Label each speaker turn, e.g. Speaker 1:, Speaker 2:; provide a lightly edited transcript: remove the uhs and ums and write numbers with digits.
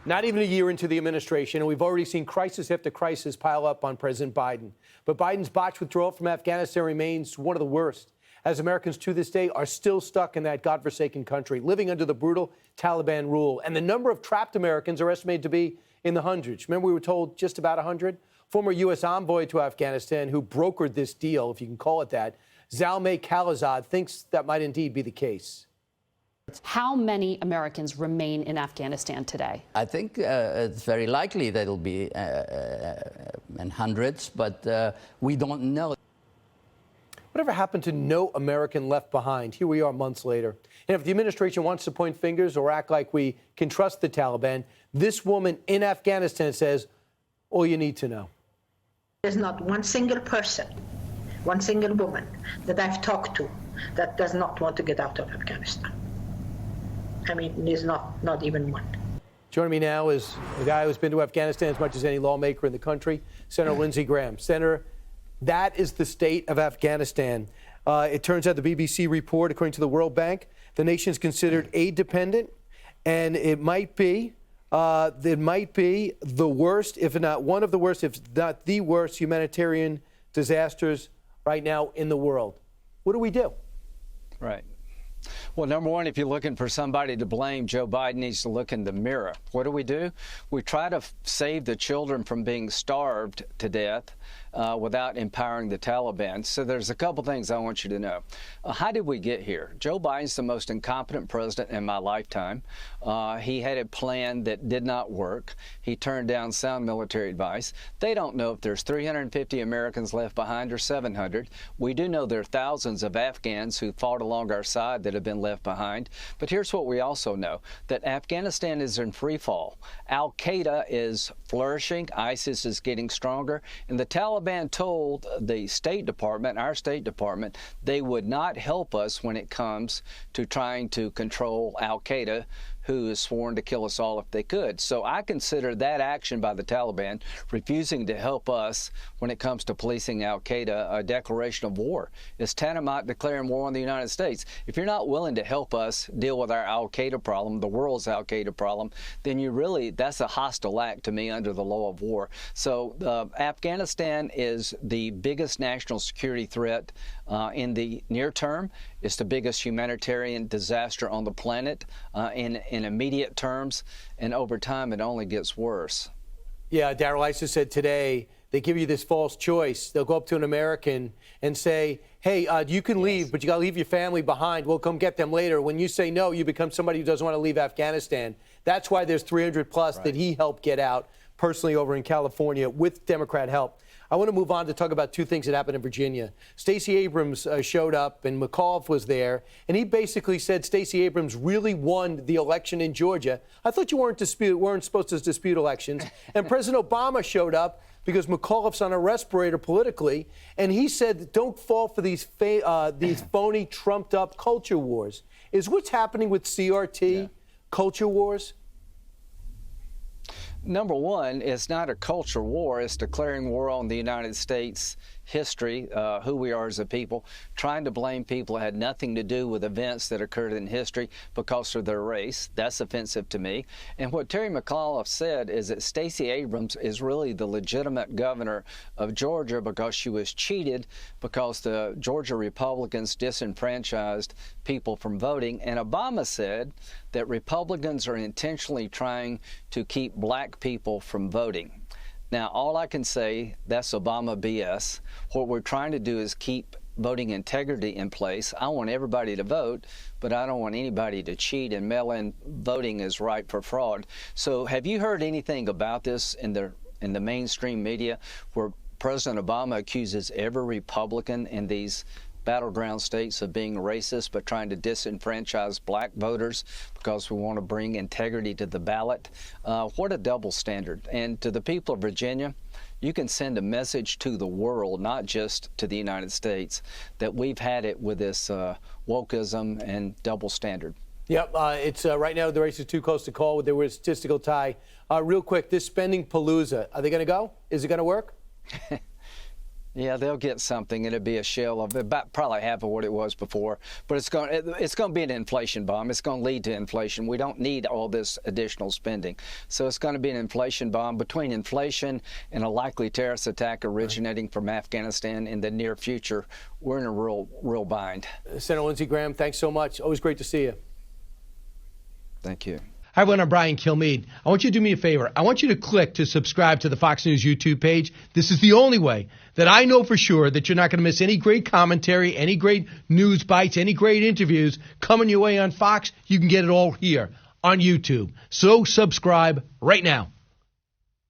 Speaker 1: Not even a year into the administration, and we've already seen crisis after crisis pile up on President Biden. But Biden's botched withdrawal from Afghanistan remains one of the worst, as Americans to this day are still stuck in that godforsaken country, living under the brutal Taliban rule. And the number of trapped Americans are estimated to be in the hundreds. Remember, we were told just about 100? Former U.S. envoy to Afghanistan, who brokered this deal, if you can call it that, Zalmay Khalilzad, thinks that might indeed be the case.
Speaker 2: How many Americans remain in Afghanistan today?
Speaker 3: I think it's very likely that it'll be in hundreds, but we don't know.
Speaker 1: Whatever happened to no American left behind? Here we are months later. And if the administration wants to point fingers or act like we can trust the Taliban, this woman in Afghanistan says all you need to know.
Speaker 4: There's not one single person, one single woman that I've talked to that does not want to get out of Afghanistan. I mean, there's not even one.
Speaker 1: Joining me now is a guy who's been to Afghanistan as much as any lawmaker in the country, Senator Lindsey Graham. Senator, that is the state of Afghanistan. It turns out the BBC report, according to the World Bank, the nation is considered aid dependent, and it might be the worst, if not one of the worst, if not the worst humanitarian disasters right now in the world. What do we do?
Speaker 5: Right. Well, number one, if you're looking for somebody to blame, Joe Biden needs to look in the mirror. What do? We try to save the children from being starved to death without empowering the Taliban. So there's a couple things I want you to know. How did we get here? Joe Biden's the most incompetent president in my lifetime. He had a plan that did not work. He turned down sound military advice. They don't know if there's 350 Americans left behind or 700. We do know there are thousands of Afghans who fought along our side that have been left behind. But here's what we also know, that Afghanistan is in free fall. Al-Qaeda is flourishing. ISIS is getting stronger. And the Taliban told the State Department, our State Department, they would not help us when it comes to trying to control Al-Qaeda, who is sworn to kill us all if they could. So I consider that action by the Taliban, refusing to help us when it comes to policing al-Qaeda, a declaration of war. It's tantamount declaring war on the United States. If you're not willing to help us deal with our al-Qaeda problem, the world's al-Qaeda problem, then that's a hostile act to me under the law of war. So Afghanistan is the biggest national security threat in the near term. It's the biggest humanitarian disaster on the planet in immediate terms, and over time it only gets worse.
Speaker 1: Yeah, Darrell Issa said today they give you this false choice. They'll go up to an American and say, hey, you can leave, but you got to leave your family behind. We'll come get them later. When you say no, you become somebody who doesn't want to leave Afghanistan. That's why there's 300 plus that he helped get out personally over in California with Democrat help. I want to move on to talk about two things that happened in Virginia. Stacey Abrams showed up, and McAuliffe was there, and he basically said Stacey Abrams really won the election in Georgia. I thought you weren't supposed to dispute elections. And President Obama showed up because McAuliffe's on a respirator politically, and he said, don't fall for these phony, trumped-up culture wars. Is what's happening with CRT culture wars?
Speaker 5: Number one, it's not a culture war. It's declaring war on the United States history, who we are as a people, trying to blame people that had nothing to do with events that occurred in history because of their race. That's offensive to me. And what Terry McAuliffe said is that Stacey Abrams is really the legitimate governor of Georgia because she was cheated because the Georgia Republicans disenfranchised people from voting. And Obama said that Republicans are intentionally trying to keep black people from voting. Now, all I can say, that's Obama BS. What we're trying to do is keep voting integrity in place. I want everybody to vote, but I don't want anybody to cheat, and mail-in voting is ripe for fraud. So have you heard anything about this in the mainstream media where President Obama accuses every Republican in these battleground states of being racist, but trying to disenfranchise black voters because we want to bring integrity to the ballot? What a double standard. And to the people of Virginia, you can send a message to the world, not just to the United States, that we've had it with this wokeism and double standard.
Speaker 1: Yep, it's right now the race is too close to call. There was a statistical tie. Real quick, this spending palooza, are they going to go? Is it going to work?
Speaker 5: Yeah, they'll get something. It'll be a shell of about probably half of what it was before. But it's going to be an inflation bomb. It's going to lead to inflation. We don't need all this additional spending. So it's going to be an inflation bomb. Between inflation and a likely terrorist attack originating from Afghanistan in the near future, we're in a real bind.
Speaker 1: Senator Lindsey Graham, thanks so much. Always great to see you.
Speaker 5: Thank you.
Speaker 6: Hi, everyone. I'm Brian Kilmeade. I want you to do me a favor. I want you to click to subscribe to the Fox News YouTube page. This is the only way that I know for sure that you're not going to miss any great commentary, any great news bites, any great interviews coming your way on Fox. You can get it all here on YouTube. So subscribe right now.